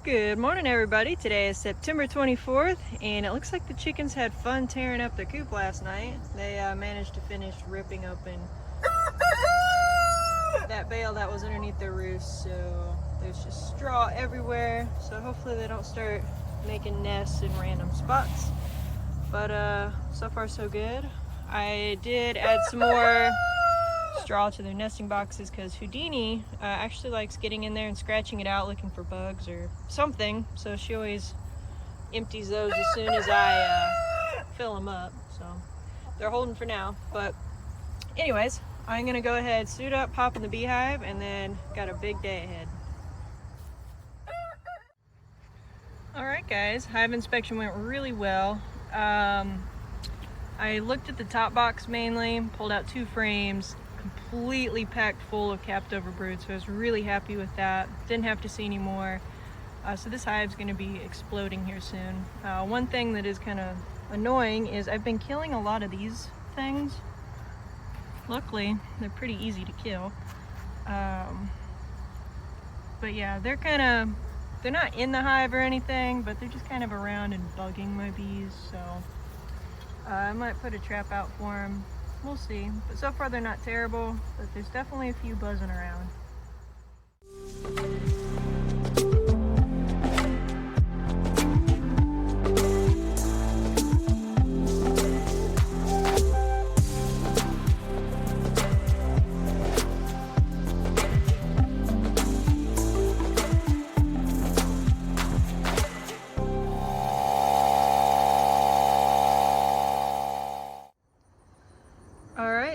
Good morning, everybody. Today is September 24th, and it looks like the chickens had fun tearing up their coop last night. They managed to finish ripping open that bale that was underneath their roost, so there's just straw everywhere. So hopefully they don't start making nests in random spots. But so far so good. I did add some more straw to their nesting boxes because Houdini actually likes getting in there and scratching it out looking for bugs or something, so she always empties those as soon as I fill them up. So they're holding for now, but anyways, I'm gonna go ahead, suit up, pop in the beehive, and then got a big day ahead. Alright guys, hive inspection went really well. I looked at the top box mainly, pulled out 2 frames, completely packed full of capped over brood, so I was really happy with that. Didn't have to see any more. So this hive's going to be exploding here soon. One thing that is kind of annoying is I've been killing a lot of these things. Luckily, they're pretty easy to kill. But yeah, they're not in the hive or anything, but they're just kind of around and bugging my bees, so I might put a trap out for them. We'll see, but so far they're not terrible, but there's definitely a few buzzing around.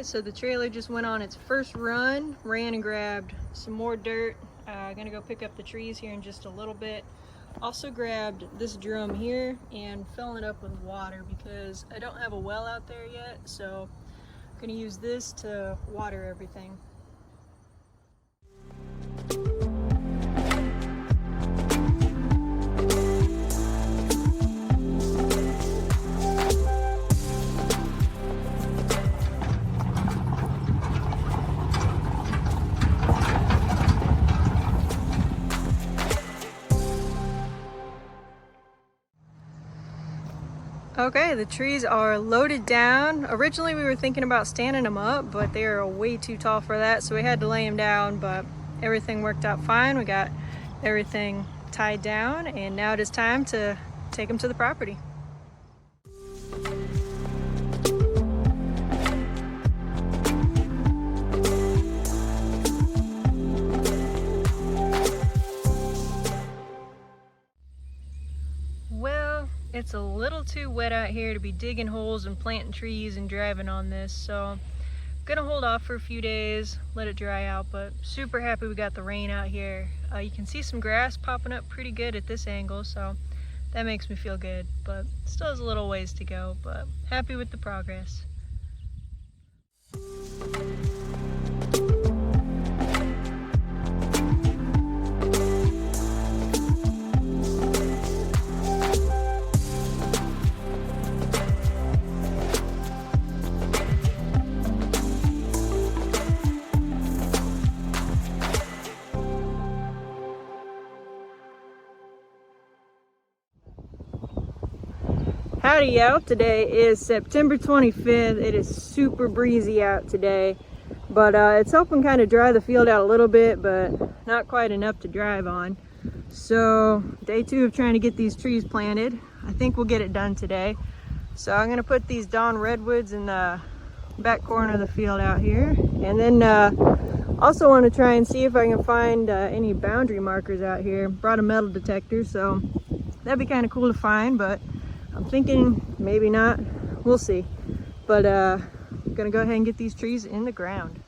So the trailer just went on its first run, ran and grabbed some more dirt. Gonna go pick up the trees here in just a little bit. Also grabbed this drum here and filling it up with water because I don't have a well out there yet, so I'm gonna use this to water everything. Okay, the trees are loaded down. Originally we were thinking about standing them up, but they are way too tall for that, so we had to lay them down, but everything worked out fine. We got everything tied down, and now it is time to take them to the property. It's a little too wet out here to be digging holes and planting trees and driving on this, so I'm gonna hold off for a few days, let it dry out, but super happy we got the rain out here. You can see some grass popping up pretty good at this angle, so that makes me feel good, but still has a little ways to go, but happy with the progress. Howdy y'all, today is September 25th. It is super breezy out today, but it's helping kind of dry the field out a little bit, but not quite enough to drive on. So day 2 of trying to get these trees planted. I think we'll get it done today. So I'm gonna put these dawn redwoods in the back corner of the field out here, and then also want to try and see if I can find any boundary markers out here. Brought a metal detector, so that'd be kind of cool to find, but I'm thinking maybe not. We'll see. But I'm gonna go ahead and get these trees in the ground.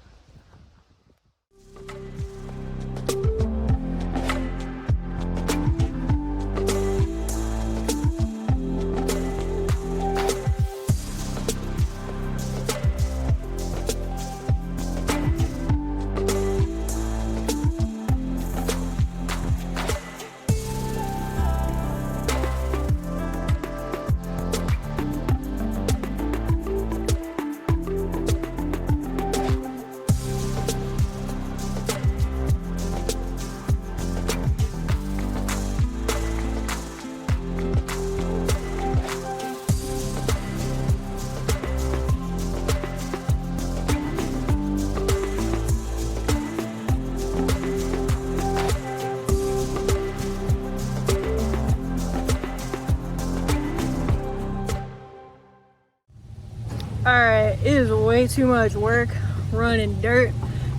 too much work running dirt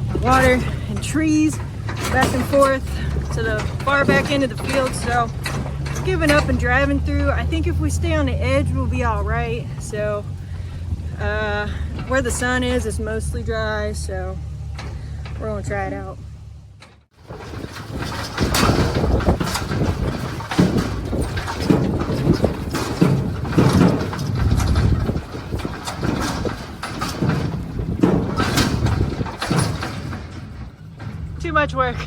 and water and trees back and forth to the far back end of the field. So giving up and driving through. I think if we stay on the edge, we'll be all right. So where the sun is, it's mostly dry. So we're gonna try it out. Too much work.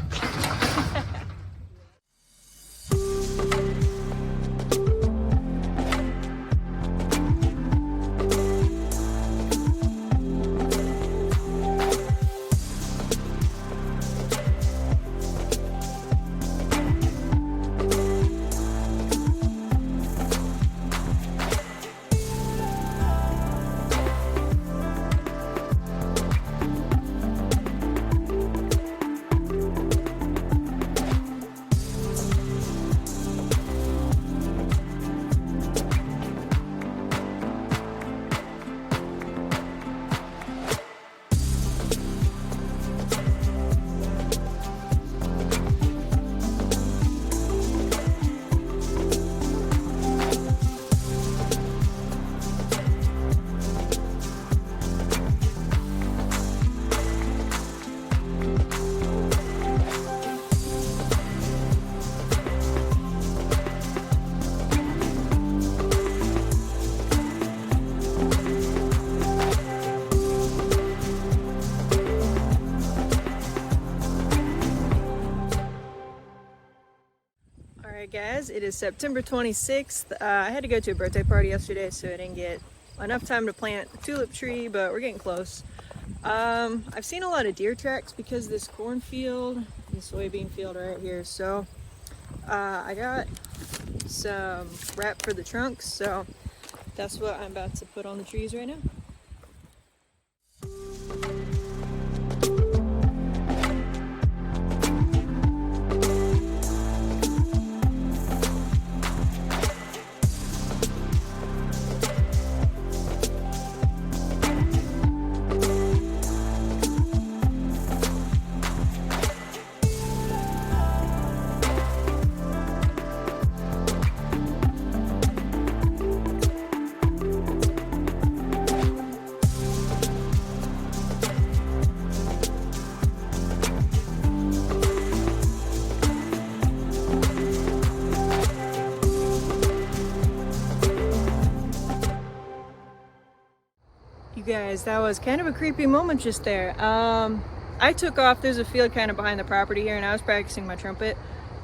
Guys, it is September 26th. I had to go to a birthday party yesterday, so I didn't get enough time to plant the tulip tree, but we're getting close. I've seen a lot of deer tracks because of this cornfield and soybean field right here. So I got some wrap for the trunks, so that's what I'm about to put on the trees right now. Guys, that was kind of a creepy moment just there. I took off. There's a field kind of behind the property here, and I was practicing my trumpet,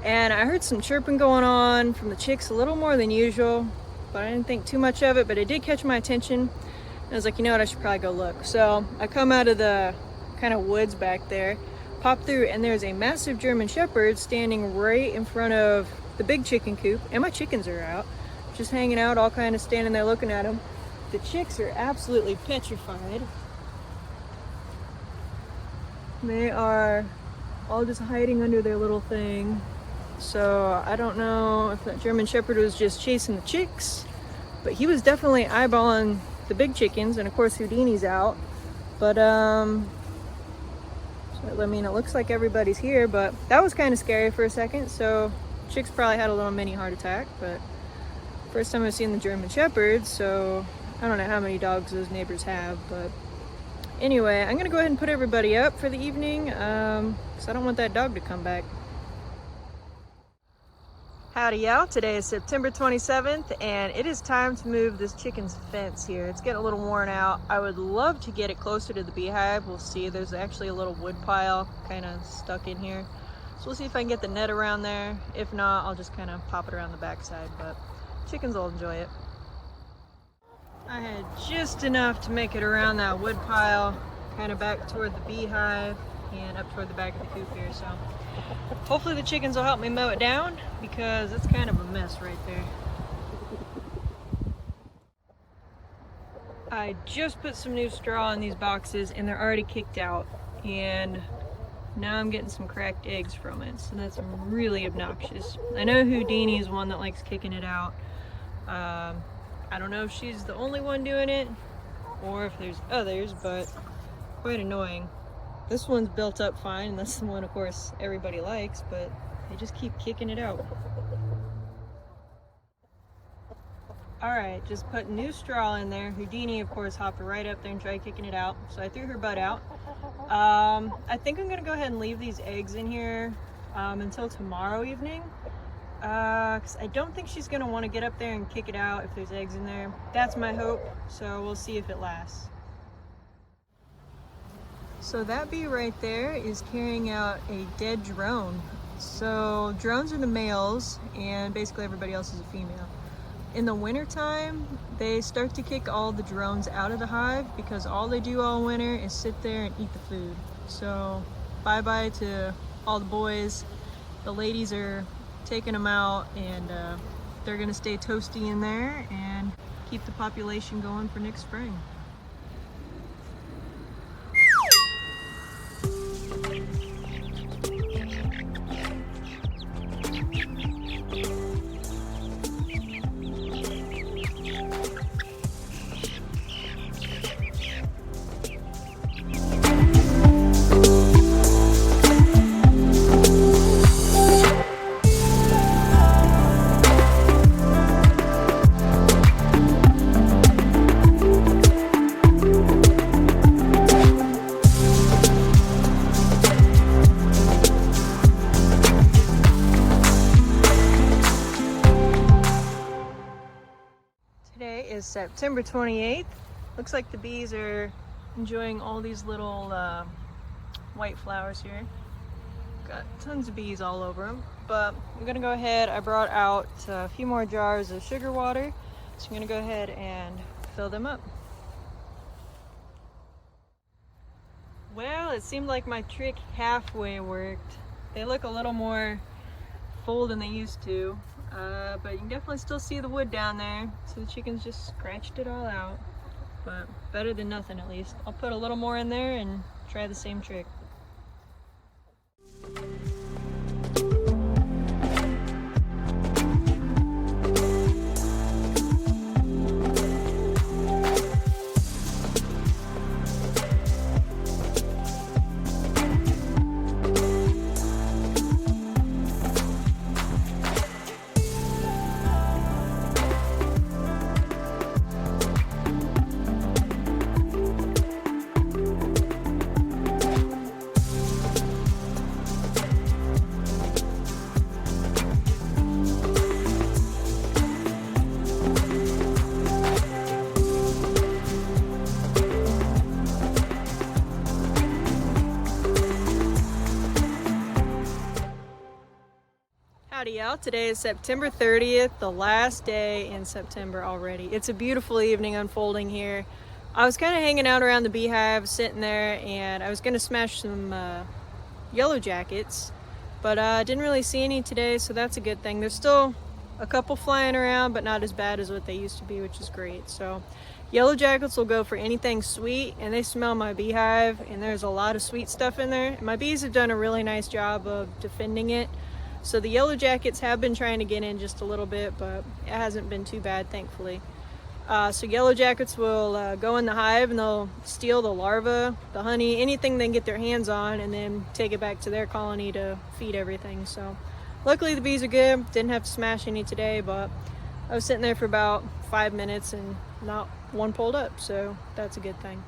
and I heard some chirping going on from the chicks, a little more than usual, but I didn't think too much of it. But it did catch my attention, and I was like, you know what, I should probably go look. So I come out of the kind of woods back there, pop through, and there's a massive German Shepherd standing right in front of the big chicken coop, and my chickens are out just hanging out, all kind of standing there looking at them. The chicks are absolutely petrified. They are all just hiding under their little thing. So I don't know if that German Shepherd was just chasing the chicks, but he was definitely eyeballing the big chickens, and of course Houdini's out. But so, I mean, it looks like everybody's here, but that was kind of scary for a second. So chicks probably had a little mini heart attack, but first time I've seen the German Shepherd, so I don't know how many dogs those neighbors have. But anyway, I'm gonna go ahead and put everybody up for the evening because I don't want that dog to come back. Howdy y'all, today is September 27th and it is time to move this chicken's fence here. It's getting a little worn out. I would love to get it closer to the beehive. We'll see. There's actually a little wood pile kind of stuck in here. So we'll see if I can get the net around there. If not, I'll just kind of pop it around the backside, but chickens will enjoy it. I had just enough to make it around that wood pile, kind of back toward the beehive and up toward the back of the coop here. So hopefully the chickens will help me mow it down because it's kind of a mess right there. I just put some new straw in these boxes and they're already kicked out, and now I'm getting some cracked eggs from it, so that's really obnoxious. I know Houdini is one that likes kicking it out. I don't know if she's the only one doing it, or if there's others, but quite annoying. This one's built up fine, and that's the one, of course, everybody likes, but they just keep kicking it out. Alright, just put new straw in there. Houdini, of course, hopped right up there and tried kicking it out, so I threw her butt out. I think I'm gonna go ahead and leave these eggs in here until tomorrow evening, because I don't think she's gonna want to get up there and kick it out if there's eggs in there. That's my hope, so we'll see if it lasts. So that bee right there is carrying out a dead drone. So drones are the males, and basically everybody else is a female. In the winter time, they start to kick all the drones out of the hive because all they do all winter is sit there and eat the food. So bye-bye to all the boys. The ladies are taking them out, and they're gonna stay toasty in there and keep the population going for next spring. Today is September 28th. Looks like the bees are enjoying all these little white flowers here. Got tons of bees all over them, but I'm gonna go ahead. I brought out a few more jars of sugar water, so I'm gonna go ahead and fill them up. Well, it seemed like my trick halfway worked. They look a little more full than they used to. But you can definitely still see the wood down there, so the chickens just scratched it all out. But better than nothing, at least. I'll put a little more in there and try the same trick. Howdy y'all, today is September 30th, the last day in September already. It's a beautiful evening unfolding here. I was kind of hanging out around the beehive, sitting there, and I was going to smash some yellow jackets, but I didn't really see any today, so that's a good thing. There's still a couple flying around, but not as bad as what they used to be, which is great. So yellow jackets will go for anything sweet, and they smell my beehive, and there's a lot of sweet stuff in there. My bees have done a really nice job of defending it. So the yellow jackets have been trying to get in just a little bit, but it hasn't been too bad, thankfully. So yellow jackets will go in the hive, and they'll steal the larvae, the honey, anything they can get their hands on, and then take it back to their colony to feed everything. So luckily the bees are good. Didn't have to smash any today, but I was sitting there for about 5 minutes and not one pulled up, so that's a good thing.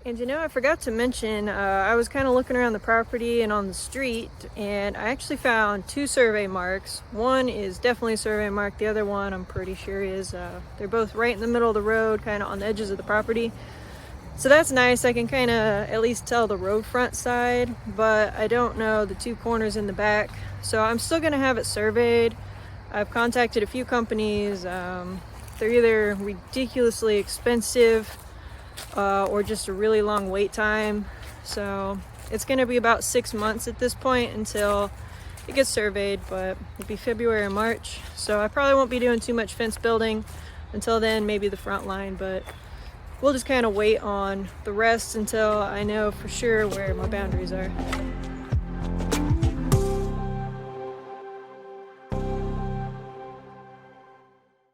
And you know, I forgot to mention, I was kind of looking around the property and on the street, and I actually found 2 survey marks. One is definitely a survey mark, the other one I'm pretty sure is. They're both right in the middle of the road, kind of on the edges of the property. So that's nice. I can kind of at least tell the road front side, but I don't know the 2 corners in the back. So I'm still going to have it surveyed. I've contacted a few companies. They're either ridiculously expensive, or just a really long wait time. So it's going to be about 6 months at this point until it gets surveyed, but it'll be February or March. So I probably won't be doing too much fence building until then, maybe the front line, but we'll just kind of wait on the rest until I know for sure where my boundaries are.